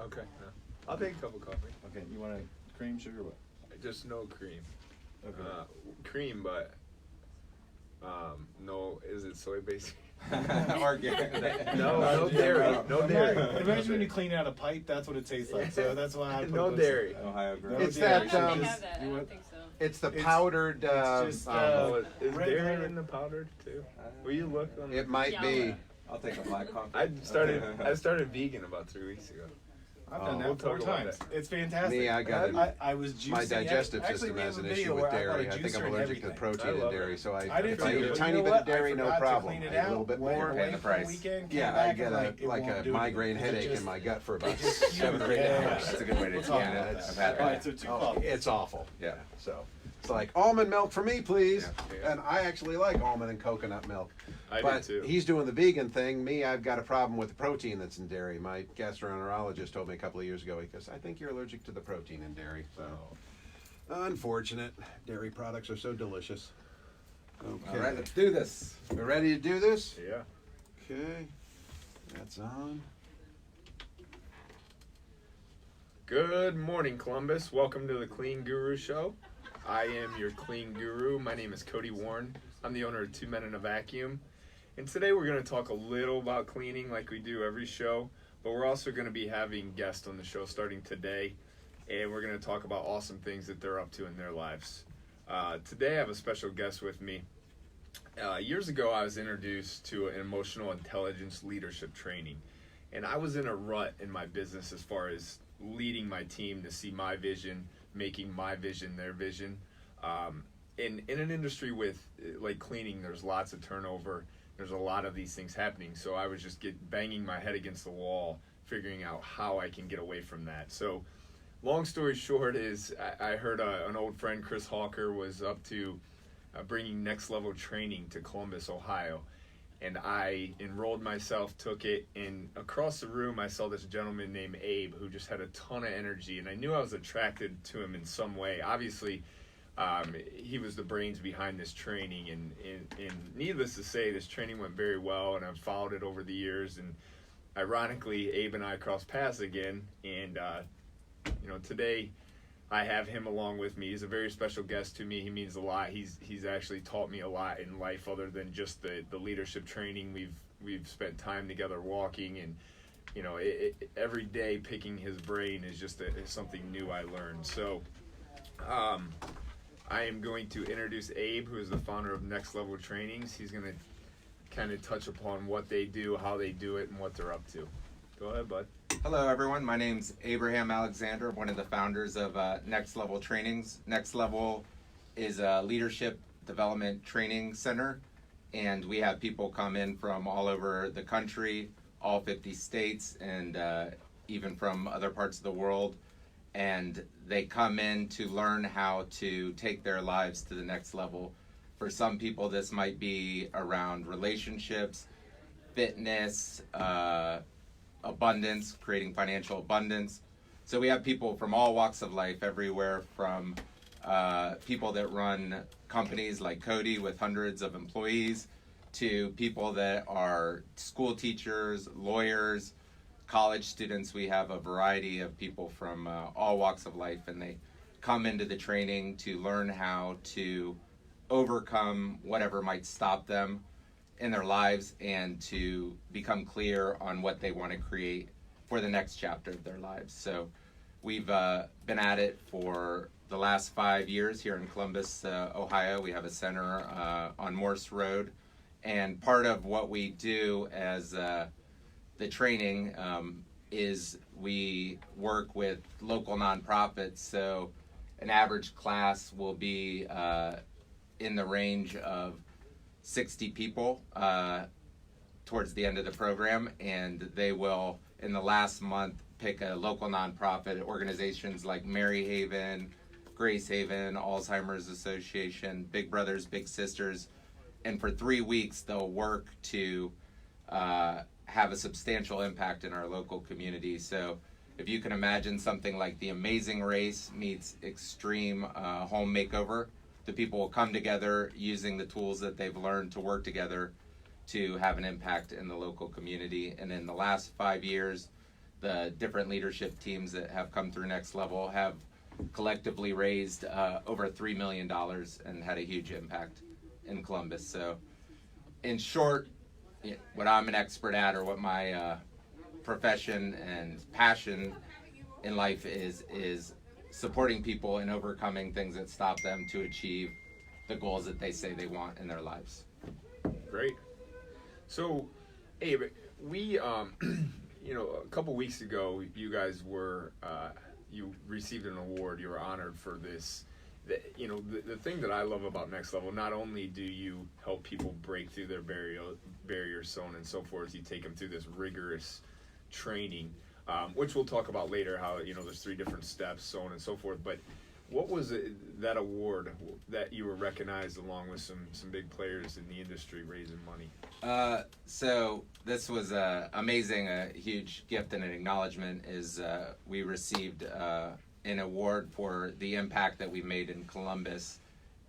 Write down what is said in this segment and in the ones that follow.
Okay. Yeah. I'll take a cup of coffee. Okay, you want cream, sugar, what? Just no cream. Okay. Cream, but no. Is it soy based? Organic. No dairy. No dairy. Imagine when you clean out a pipe, that's what it tastes like. So that's why I put No those- dairy. Ohio grown. It's dairy. that, I don't think they have that. I don't think so. It's the It's- powdered. it's just, Is regular- dairy in the powdered too? Will you look on? it might Yeah, be. I'll take a black coffee. I started vegan about 3 weeks ago. I've done we'll that 4 talk about times. that. It's fantastic. Me, I got it. I was juicing. My digestive Actually, system we has have an a issue video with where I dairy. got I a think I'm juicer and allergic to the everything. protein I in love dairy, it. so I did if I too. eat a But tiny you know bit what? of dairy, I no forgot to problem. clean I it eat a little out, bit went more. away Paying the for price. a weekend, came Yeah, I back get and like, it a won't do migraine anything. headache It in my gut for about just 7 or 8 yeah. hours. That's a good way to We'll do talk it. about it's- I've had All that. right, so 2 Oh, coffees. it's awful. Yeah. So it's like almond milk for me, please. Yeah. And I actually like almond and coconut milk. I But do too. he's doing the vegan thing. Me, I've got a problem with the protein that's in dairy. My gastroenterologist told me a couple of years ago, he goes, I think you're allergic to the protein in dairy. So unfortunate. Dairy products are so delicious. Okay. All right, let's do this. We're ready to do this? Yeah. Okay. That's on. Good morning, Columbus. Welcome to the Clean Guru Show. I am your Clean Guru. My name is Cody Warren. I'm the owner of 2 Men in a Vacuum. And today we're going to talk a little about cleaning like we do every show, but we're also going to be having guests on the show starting today, and we're going to talk about awesome things that they're up to in their lives. Today I have a special guest with me. Years ago I was introduced to an emotional intelligence leadership training, and I was in a rut in my business as far as leading my team to see my vision, making my vision their vision. In an industry with like cleaning, there's lots of turnover. There's a lot of these things happening. So I was just banging my head against the wall, figuring out how I can get away from that. So long story short is I heard an old friend, Chris Hawker, was up to bringing NextLevelTraining to Columbus, Ohio. And I enrolled myself, took it, and across the room I saw this gentleman named Abe who just had a ton of energy, and I knew I was attracted to him in some way. Obviously, he was the brains behind this training, and needless to say, this training went very well, and I've followed it over the years. And ironically, Abe and I crossed paths again, and today I have him along with me. He's a very special guest to me. He means a lot. He's actually taught me a lot in life other than just the leadership training. We've spent time together walking, and every day picking his brain is just something new I learned. So I am going to introduce Abe, who is the founder of Next Level Trainings. He's going to kind of touch upon what they do, how they do it, and what they're up to. Go ahead, bud. Hello, everyone. My name's Abraham Alexander, one of the founders of Next Level Trainings. Next Level is a leadership development training center, and we have people come in from all over the country, all 50 states, and even from other parts of the world. And they come in to learn how to take their lives to the next level. For some people, this might be around relationships, fitness, abundance, creating financial abundance. So we have people from all walks of life, everywhere from people that run companies like Cody with hundreds of employees, to people that are school teachers, lawyers, college students. We have a variety of people from all walks of life, and they come into the training to learn how to overcome whatever might stop them in their lives and to become clear on what they want to create for the next chapter of their lives. So we've been at it for the last 5 years here in Columbus, Ohio. We have a center on Morse Road, and part of what we do as the training is we work with local nonprofits. So an average class will be in the range of 60 people towards the end of the program, and they will, in the last month, pick a local nonprofit, organizations like Mary Haven, Grace Haven, Alzheimer's Association, Big Brothers, Big Sisters, and for 3 weeks they'll work to have a substantial impact in our local community. So if you can imagine something like The Amazing Race meets Extreme Home Makeover, the people will come together using the tools that they've learned to work together to have an impact in the local community. And in the last 5 years, the different leadership teams that have come through Next Level have collectively raised over $3 million and had a huge impact in Columbus. So in short, what I'm an expert at, or what my profession and passion in life is supporting people and overcoming things that stop them to achieve the goals that they say they want in their lives. Great. So, Abe, we, a couple weeks ago, you guys were, you received an award. You were honored for this. The thing that I love about Next Level, not only do you help people break through their barriers, so on and so forth, you take them through this rigorous training, which we'll talk about later, how, there's 3 different steps, so on and so forth. But what was that award that you were recognized along with some big players in the industry raising money? So this was amazing, a huge gift and an acknowledgement is we received an award for the impact that we made in Columbus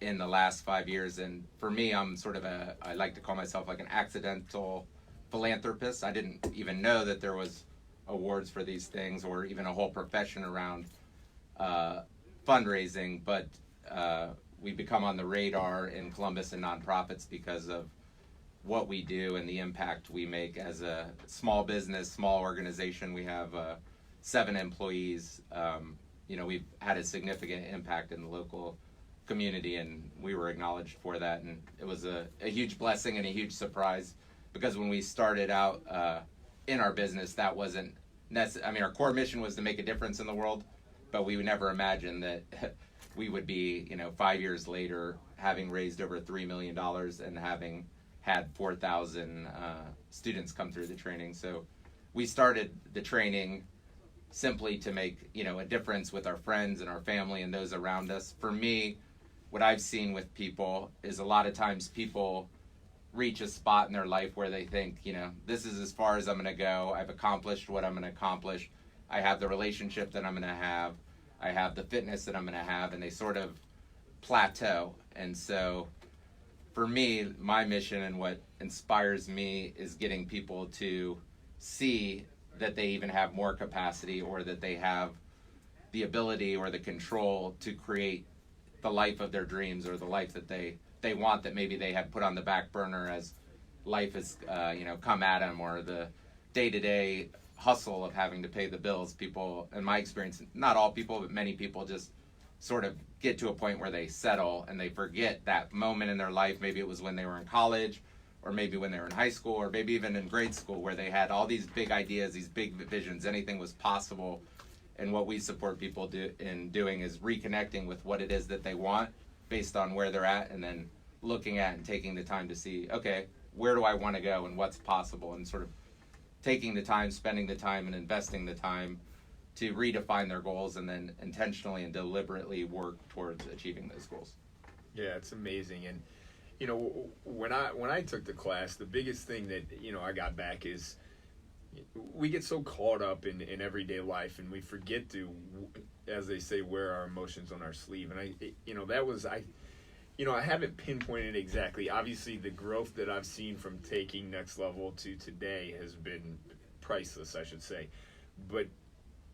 in the last 5 years. And for me, I'm sort of I like to call myself like an accidental philanthropist. I didn't even know that there was awards for these things or even a whole profession around fundraising, but we become on the radar in Columbus and nonprofits because of what we do and the impact we make as a small business, small organization. We have 7 employees. We've had a significant impact in the local community, and we were acknowledged for that. And it was a huge blessing and a huge surprise, because when we started out in our business, that wasn't necessary. Our core mission was to make a difference in the world, but we would never imagine that we would be, 5 years later, having raised over $3 million and having had 4,000 students come through the training. So we started the training simply to make, a difference with our friends and our family and those around us. For me, what I've seen with people is a lot of times people reach a spot in their life where they think, this is as far as I'm going to go. I've accomplished what I'm going to accomplish. I have the relationship that I'm going to have. I have the fitness that I'm going to have, and they sort of plateau. And so for me, my mission and what inspires me is getting people to see that they even have more capacity, or that they have the ability or the control to create the life of their dreams, or the life that they want, that maybe they had put on the back burner as life has come at them, or the day-to-day hustle of having to pay the bills. People, in my experience, not all people, but many people just sort of get to a point where they settle and they forget that moment in their life. Maybe it was when they were in college, or maybe when they were in high school, or maybe even in grade school, where they had all these big ideas, these big visions, anything was possible. And what we support people in doing is reconnecting with what it is that they want based on where they're at, and then looking at and taking the time to see, okay, where do I want to go and what's possible, and sort of taking the time, spending the time, and investing the time to redefine their goals, and then intentionally and deliberately work towards achieving those goals. Yeah, it's amazing. And when I took the class, the biggest thing that I got back is we get so caught up in everyday life, and we forget to, as they say, wear our emotions on our sleeve. And I haven't pinpointed exactly. Obviously, the growth that I've seen from taking Next Level to today has been priceless, I should say. But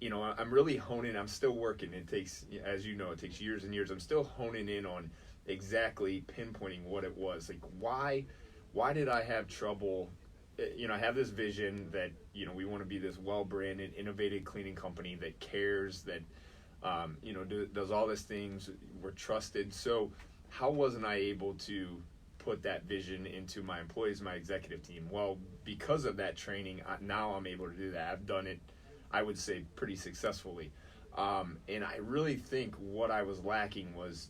I'm really honing. I'm still working. It takes, as you know, it takes years and years. I'm still honing in on exactly pinpointing what it was. Like, why did I have trouble? I have this vision that we want to be this well-branded, innovative cleaning company that cares, that does all these things. We're trusted. So how wasn't I able to put that vision into my employees, my executive team? Well, because of that training, now I'm able to do that. I've done it, I would say, pretty successfully. And I really think what I was lacking was,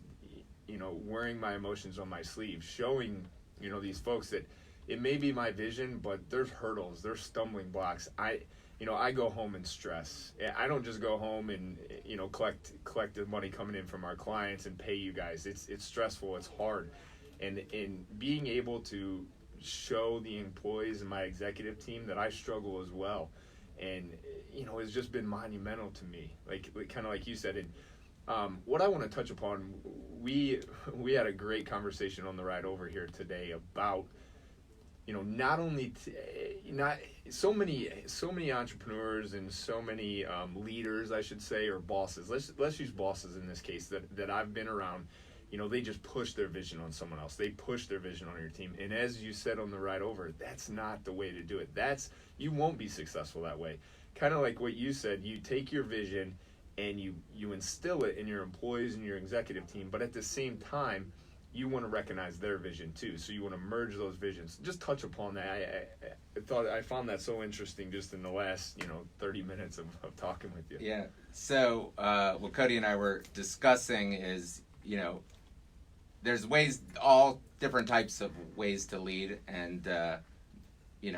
wearing my emotions on my sleeve, showing, these folks that it may be my vision, but there's hurdles, there's stumbling blocks. I go home and stress. I don't just go home and, collect the money coming in from our clients and pay you guys. It's stressful, it's hard. And in being able to show the employees and my executive team that I struggle as well. And, it's just been monumental to me, kind of like you said. And what I want to touch upon, we had a great conversation on the ride over here today about not only not so many entrepreneurs and so many leaders, I should say, or bosses. Let's use bosses in this case that I've been around. They just push their vision on someone else. They push their vision on your team. And as you said on the ride over, that's not the way to do it. You won't be successful that way. Kind of like what you said, you take your vision and you instill it in your employees and your executive team, but at the same time, you want to recognize their vision too. So you want to merge those visions. Just touch upon that. I found that so interesting just in the last 30 minutes of talking with you. Yeah. So what Cody and I were discussing is there's all different types of ways to lead, and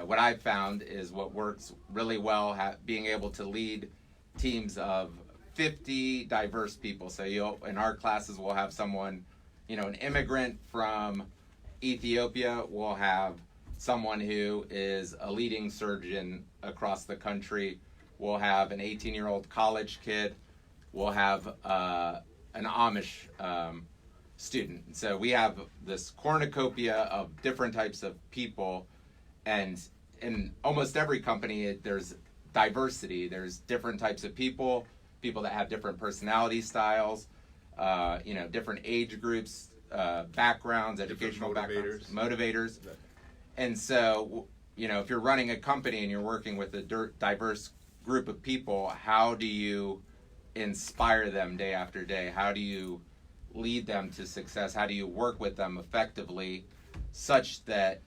what I've found is what works really well, being able to lead teams of 50 diverse people. So in our classes, we'll have someone, an immigrant from Ethiopia. We'll have someone who is a leading surgeon across the country. We'll have an 18-year-old college kid. We'll have an Amish student. So we have this cornucopia of different types of people, and in almost every company there's diversity. There's different types of people that have different personality styles, different age groups, backgrounds, educational backgrounds, motivators. And so, if you're running a company and you're working with a diverse group of people, how do you inspire them day after day? How do you lead them to success? How do you work with them effectively such that,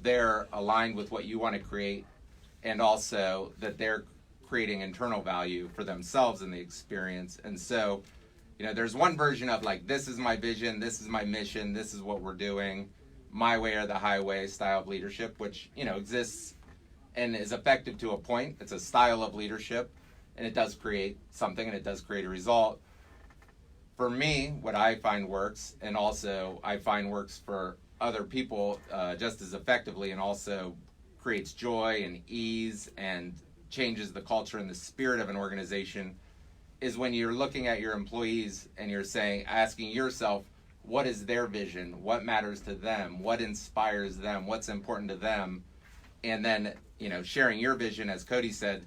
they're aligned with what you want to create, and also that they're creating internal value for themselves in the experience? And so, there's one version of this is my vision, this is my mission, this is what we're doing, my way or the highway style of leadership, which, exists and is effective to a point. It's a style of leadership, and it does create something, and it does create a result. For me, what I find works, and also I find works for other people just as effectively, and also creates joy and ease and changes the culture and the spirit of an organization, is when you're looking at your employees and you're asking yourself, what is their vision? What matters to them? What inspires them? What's important to them? And then, sharing your vision, as Cody said,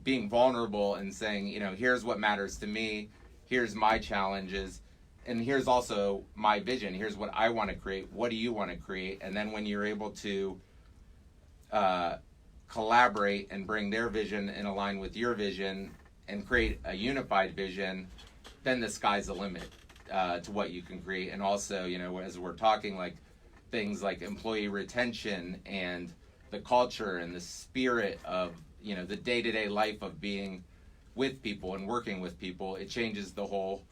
being vulnerable and saying, here's what matters to me. Here's my challenges, and here's also my vision. Here's what I want to create. What do you want to create? And then when you're able to collaborate and bring their vision and align with your vision and create a unified vision, then the sky's the limit to what you can create. And also, as we're talking, things like employee retention and the culture and the spirit of, the day-to-day life of being with people and working with people, it changes the whole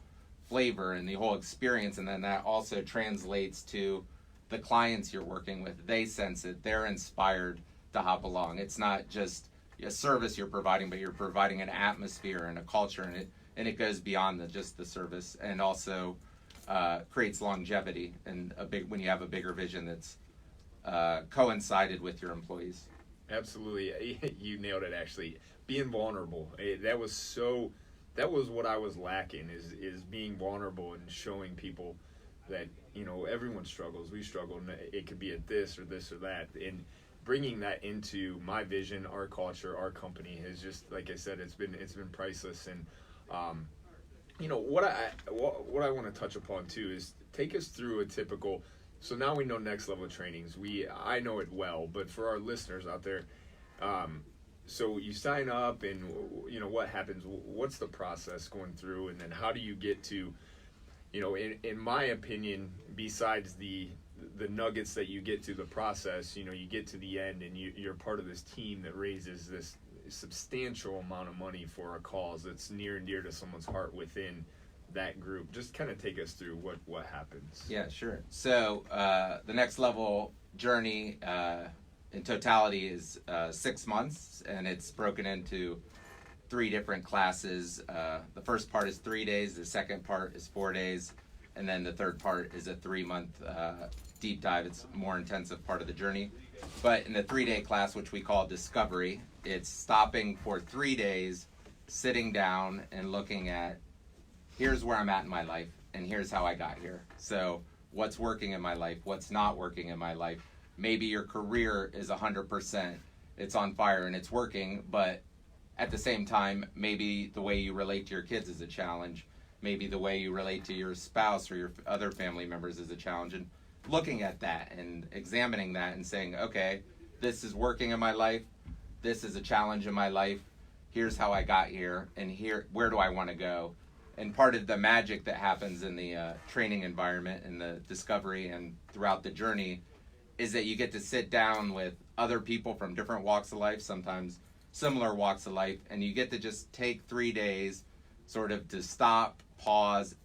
flavor and the whole experience. And then that also translates to the clients you're working with. They sense it. They're inspired to hop along. It's not just a service you're providing, but you're providing an atmosphere and a culture, and it goes beyond just the service, and also creates longevity and when you have a bigger vision that's coincided with your employees. Absolutely. You nailed it, actually. Being vulnerable. That was what I was lacking, is being vulnerable and showing people that, everyone struggles. We struggle, and it could be at this or that. And bringing that into my vision, our culture, our company has just, like I said, it's been priceless. And, what I want to touch upon too is take us through a typical. So now we know Next Level Trainings. I know it well, but for our listeners out there, so you sign up, and what happens? What's the process going through, and then how do you get to, in my opinion, besides the nuggets that you get to the process, you get to the end, and you're part of this team that raises this substantial amount of money for a cause that's near and dear to someone's heart within that group. Just kind of take us through what happens. Yeah, sure. So the Next Level journey in totality is 6 months, and it's broken into 3 different classes. The first part is 3 days, the second part is 4 days, and then the third part is a 3-month deep dive. It's a more intensive part of the journey. But in the 3-day class, which we call Discovery, it's stopping for 3 days, sitting down and looking at, here's where I'm at in my life, and here's how I got here. So what's working in my life, what's not working in my life, maybe your career is 100%, it's on fire and it's working, but at the same time, maybe the way you relate to your kids is a challenge. Maybe the way you relate to your spouse or your other family members is a challenge. And looking at that and examining that and saying, okay, this is working in my life. This is a challenge in my life. Here's how I got here, and where do I want to go? And part of the magic that happens in the training environment and the discovery and throughout the journey is that you get to sit down with other people from different walks of life, sometimes similar walks of life, and you get to just take 3 days sort of to stop, pause,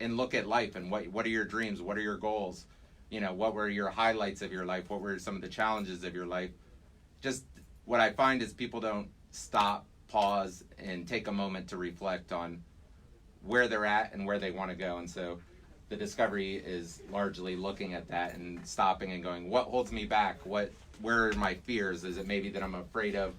and look at life and what are your dreams, what are your goals, what were your highlights of your life, what were some of the challenges of your life. Just what I find is people don't stop, pause, and take a moment to reflect on where they're at and where they want to go. And so the discovery is largely looking at that and stopping and going, what holds me back? Where are my fears? Is it maybe that I'm afraid of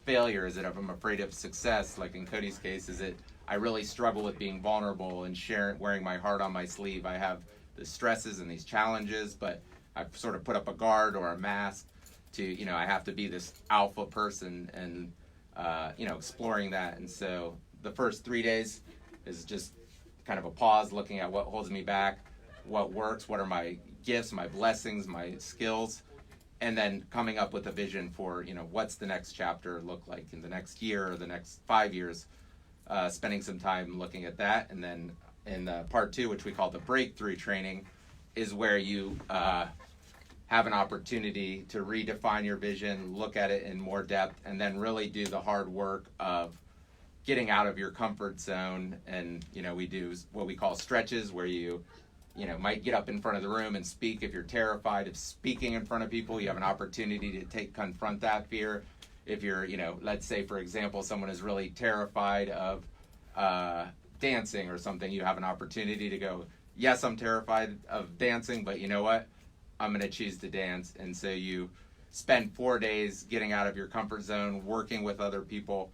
failure? Is it I'm afraid of success? Like in Cody's case, is it I really struggle with being vulnerable and wearing my heart on my sleeve. I have the stresses and these challenges, but I've sort of put up a guard or a mask to, I have to be this alpha person and, exploring that. And so the first 3 days is just kind of a pause, looking at what holds me back, what works, what are my gifts, my blessings, my skills, and then coming up with a vision for, what's the next chapter look like in the next year or the next 5 years, spending some time looking at that. And then in part 2, which we call the breakthrough training, is where you have an opportunity to redefine your vision, look at it in more depth, and then really do the hard work of getting out of your comfort zone. And we do what we call stretches, where you might get up in front of the room and speak. If you're terrified of speaking in front of people, you have an opportunity to confront that fear. If you're, let's say for example, someone is really terrified of dancing or something, you have an opportunity to go, yes, I'm terrified of dancing, but you know what? I'm going to choose to dance. And so you spend 4 days getting out of your comfort zone, working with other people,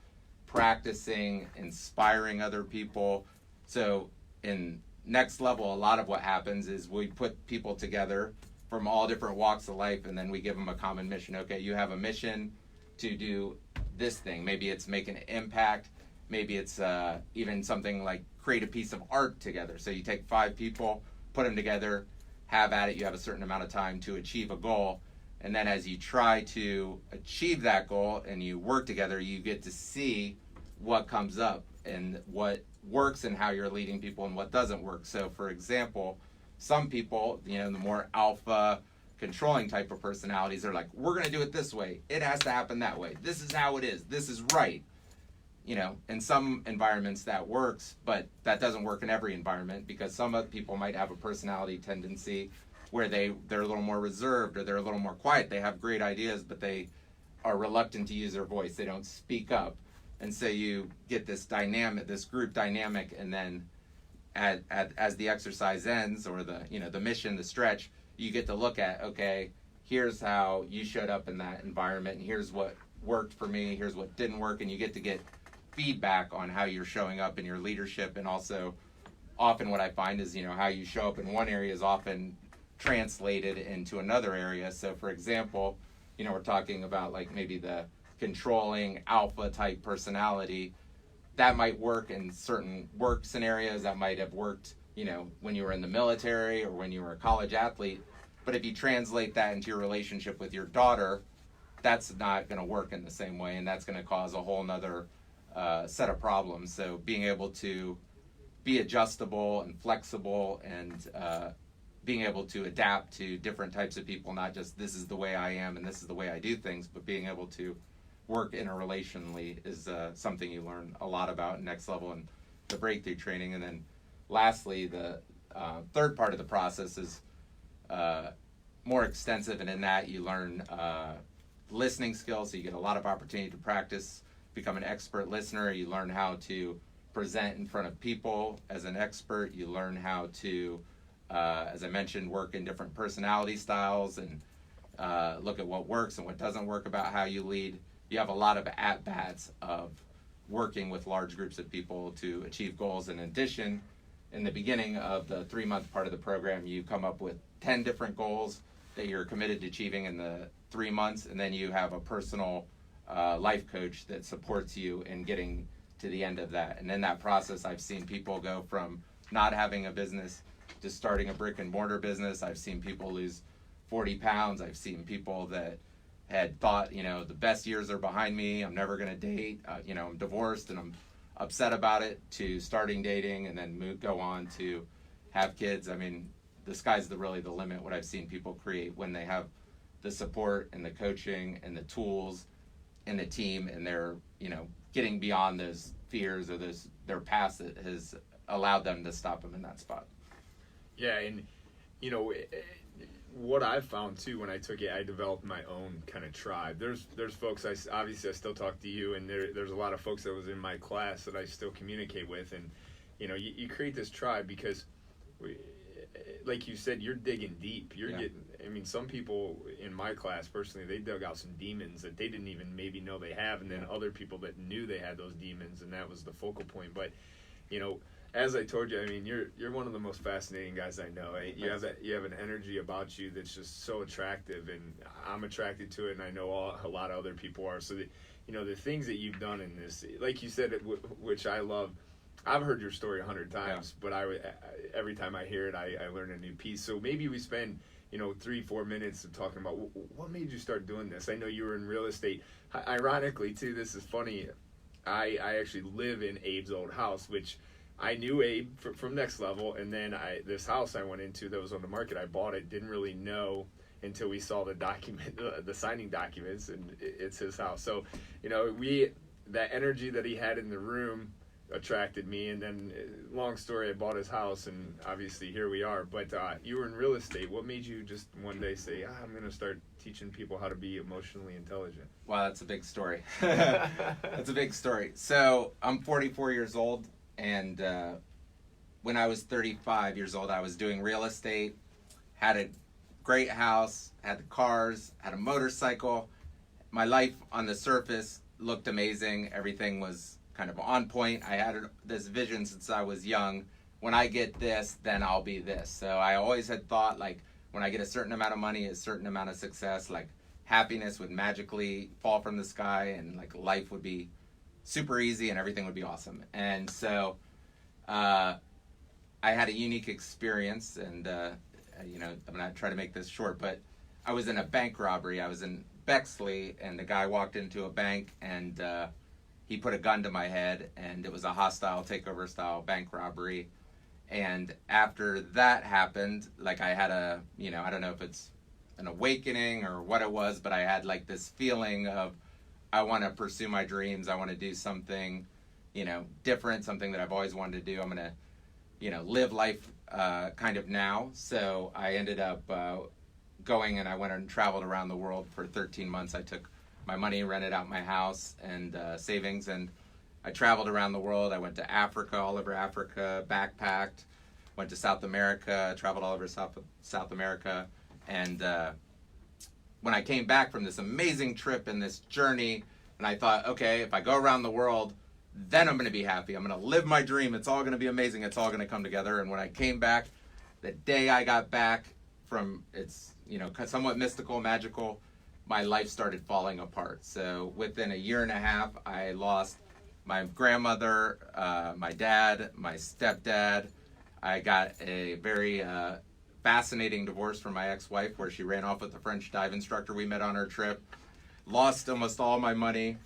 practicing, inspiring other people. So in Next Level, a lot of what happens is we put people together from all different walks of life, and then we give them a common mission. Okay, you have a mission to do this thing. Maybe it's make an impact. Maybe it's even something like create a piece of art together. So you take 5 people, put them together, have at it. You have a certain amount of time to achieve a goal. And then as you try to achieve that goal and you work together, you get to see what comes up and what works and how you're leading people and what doesn't work. So for example, some people, the more alpha controlling type of personalities are like, we're going to do it this way. It has to happen that way. This is how it is. This is right. In some environments that works, but that doesn't work in every environment, because some other people might have a personality tendency where they're a little more reserved or they're a little more quiet. They have great ideas, but they are reluctant to use their voice. They don't speak up. And so you get this dynamic, this group dynamic, and then as the exercise ends, or the mission, the stretch, you get to look at, okay, here's how you showed up in that environment, and here's what worked for me, here's what didn't work, and you get to get feedback on how you're showing up in your leadership. And also often what I find is, how you show up in one area is often translated into another area. So for example, we're talking about like maybe the controlling alpha type personality that might work in certain work scenarios, that might have worked, when you were in the military or when you were a college athlete. But if you translate that into your relationship with your daughter, that's not going to work in the same way, and that's going to cause a whole nother set of problems. So being able to be adjustable and flexible, and being able to adapt to different types of people, not just this is the way I am and this is the way I do things, but being able to work interrelationally is something you learn a lot about in Next Level and the breakthrough training. And then lastly, the third part of the process is more extensive, and in that you learn listening skills. So you get a lot of opportunity to practice, become an expert listener. You learn how to present in front of people as an expert. You learn how to, as I mentioned, work in different personality styles and look at what works and what doesn't work about how you lead. You have a lot of at-bats of working with large groups of people to achieve goals. In addition, in the beginning of the 3-month part of the program, you come up with 10 different goals that you're committed to achieving in the 3 months, and then you have a personal life coach that supports you in getting to the end of that. And in that process, I've seen people go from not having a business to starting a brick and mortar business. I've seen people lose 40 pounds. I've seen people that had thought, the best years are behind me. I'm never going to date. I'm divorced and I'm upset about it, to starting dating and then go on to have kids. I mean, the sky's really the limit, what I've seen people create when they have the support and the coaching and the tools and the team, and they're, getting beyond those fears or their past that has allowed them to stop them in that spot. Yeah, and what I've found too, when I took it, I developed my own kind of tribe. There's folks, I still talk to you, and there's a lot of folks that was in my class that I still communicate with, and you create this tribe because like you said, you're digging deep. You're getting, some people in my class personally, they dug out some demons that they didn't even maybe know they have, and then other people that knew they had those demons, and that was the focal point. But as I told you, you're one of the most fascinating guys I know. You have an energy about you that's just so attractive, and I'm attracted to it, and I know a lot of other people are. So the things that you've done in this, like you said, which I love. I've heard your story 100 times, but every time I hear it, I learn a new piece. So maybe we spend 3-4 minutes of talking about what made you start doing this. I know you were in real estate. Ironically, too, this is funny. I actually live in Abe's old house, which I knew Abe from Next Level, and then this house I went into that was on the market, I bought it, didn't really know until we saw the document, the signing documents, and it's his house. So, that energy that he had in the room attracted me, and then long story, I bought his house, and obviously here we are. But you were in real estate. What made you just one day say, I'm going to start teaching people how to be emotionally intelligent? Wow, that's a big story. That's a big story. So I'm 44 years old, and when I was 35 years old, I was doing real estate, had a great house, had the cars, had a motorcycle. My life on the surface looked amazing. Everything was kind of on point. I had this vision since I was young. When I get this, then I'll be this. So I always had thought, like, when I get a certain amount of money, a certain amount of success, like, happiness would magically fall from the sky, and like life would be super easy and everything would be awesome. And so I had a unique experience, and I'm not trying to make this short, but I was in a bank robbery. I was in Bexley, and the guy walked into a bank, and he put a gun to my head, and it was a hostile takeover style bank robbery. And after that happened, like, I had I don't know if it's an awakening or what it was, but I had like this feeling of, I want to pursue my dreams. I want to do something, different, something that I've always wanted to do. I'm going to, live life kind of now. So I ended up going, and I went and traveled around the world for 13 months. I took my money, rented out my house and savings, and I traveled around the world. I went to Africa, all over Africa, backpacked, went to South America, traveled all over South America. And when I came back from this amazing trip and this journey, and I thought, okay, if I go around the world, then I'm going to be happy. I'm going to live my dream. It's all going to be amazing. It's all going to come together. And when I came back, the day I got back from, it's, somewhat mystical, magical, my life started falling apart. So within a year and a half, I lost my grandmother, my dad, my stepdad. I got a very fascinating divorce from my ex-wife, where she ran off with the French dive instructor we met on her trip. Lost almost all my money.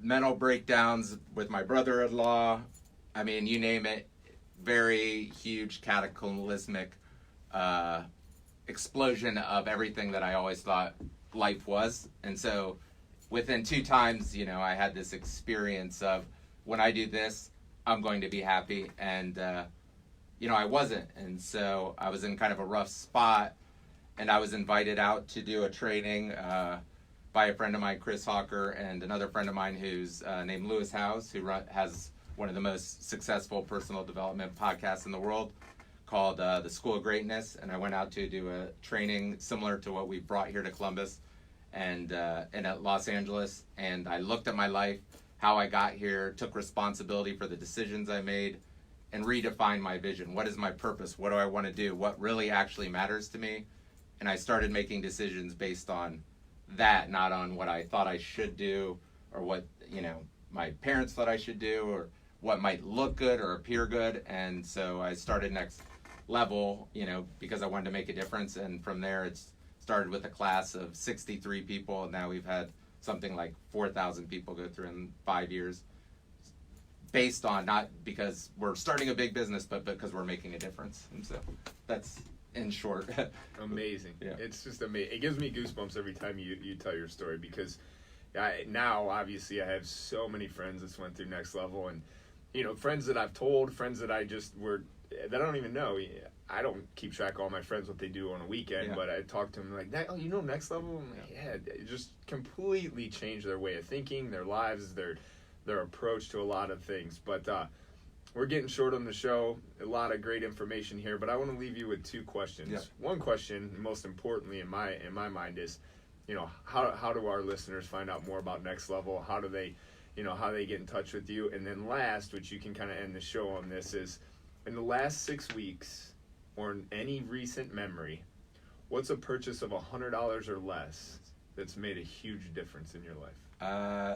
Mental breakdowns with my brother-in-law. I mean, you name it. Very huge cataclysmic explosion of everything that I always thought life was. And so within 2 times, I had this experience of, when I do this, I'm going to be happy. And, I wasn't. And so I was in kind of a rough spot, and I was invited out to do a training by a friend of mine, Chris Hawker, and another friend of mine who's named Lewis Howes, who has one of the most successful personal development podcasts in the world, called The School of Greatness. And I went out to do a training similar to what we brought here to Columbus and at Los Angeles. And I looked at my life, how I got here, took responsibility for the decisions I made, and redefine my vision. What is my purpose? What do I want to do? What really actually matters to me? And I started making decisions based on that, not on what I thought I should do or what, my parents thought I should do or what might look good or appear good. And so I started Next Level, because I wanted to make a difference. And from there, it's started with a class of 63 people. And now we've had something like 4,000 people go through in 5 years, based on not because we're starting a big business, but because we're making a difference. And so that's in short. Amazing. Yeah. It's just amazing. It gives me goosebumps every time you tell your story, because now obviously I have so many friends that went through Next Level, and friends that I've told, friends that I that I don't even know. I don't keep track of all my friends what they do on a weekend, Yeah. but I talk to them like, Next Level? I'm like, yeah, it just completely changed their way of thinking, their lives, their approach to a lot of things. But we're getting short on the show. A lot of great information here, but I want to leave you with two questions. Yeah. One question, most importantly in my mind, is, how do our listeners find out more about Next Level? How do they, how they get in touch with you? And then last, which you can kind of end the show on this, is in the last 6 weeks or in any recent memory, what's a purchase of $100 or less that's made a huge difference in your life?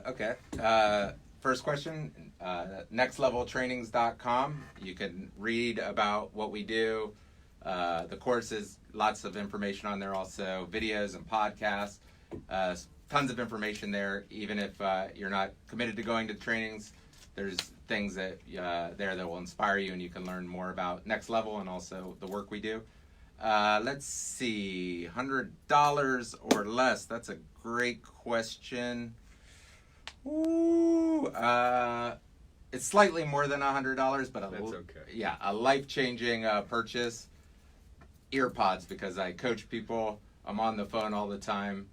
Okay. First question, NextLevelTrainings.com. You can read about what we do, the courses, lots of information on there also, videos and podcasts, tons of information there. Even if you're not committed to going to trainings, there's things that there that will inspire you, and you can learn more about Next Level and also the work we do. Let's see, $100 or less. That's a great question. Ooh, it's slightly more than $100, but That's okay. Yeah, a life-changing purchase. Earpods, because I coach people. I'm on the phone all the time,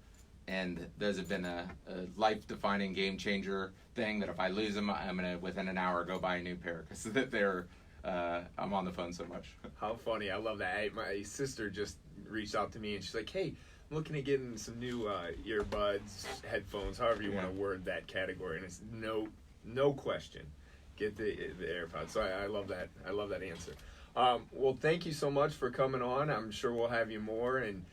and those have been a life-defining, game-changer thing. That if I lose them, I'm gonna within an hour go buy a new pair because they're I'm on the phone so much. How funny. I love that. My sister just reached out to me, and she's like, hey, I'm looking at getting some new earbuds, headphones, however you want to word that category. And it's no question. Get the AirPods. So I love that. I love that answer. Well, thank you so much for coming on. I'm sure we'll have you more. And,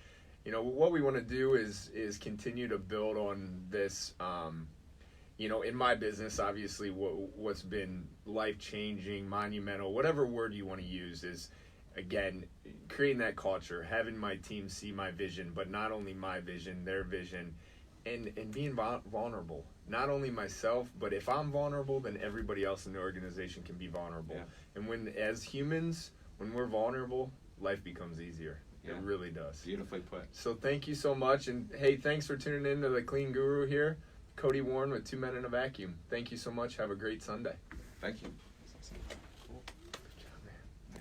what we want to do is continue to build on this. In my business, obviously, what's been life-changing, monumental, whatever word you want to use is, again, creating that culture, having my team see my vision, but not only my vision, their vision, and being vulnerable. Not only myself, but if I'm vulnerable, then everybody else in the organization can be vulnerable. Yeah. And as humans, when we're vulnerable, life becomes easier. Yeah. It really does. Beautifully put. So thank you so much. And hey, thanks for tuning in to the Clean Guru here. Cody Warren with 2 Men in a Vacuum. Thank you so much. Have a great Sunday. Thank you.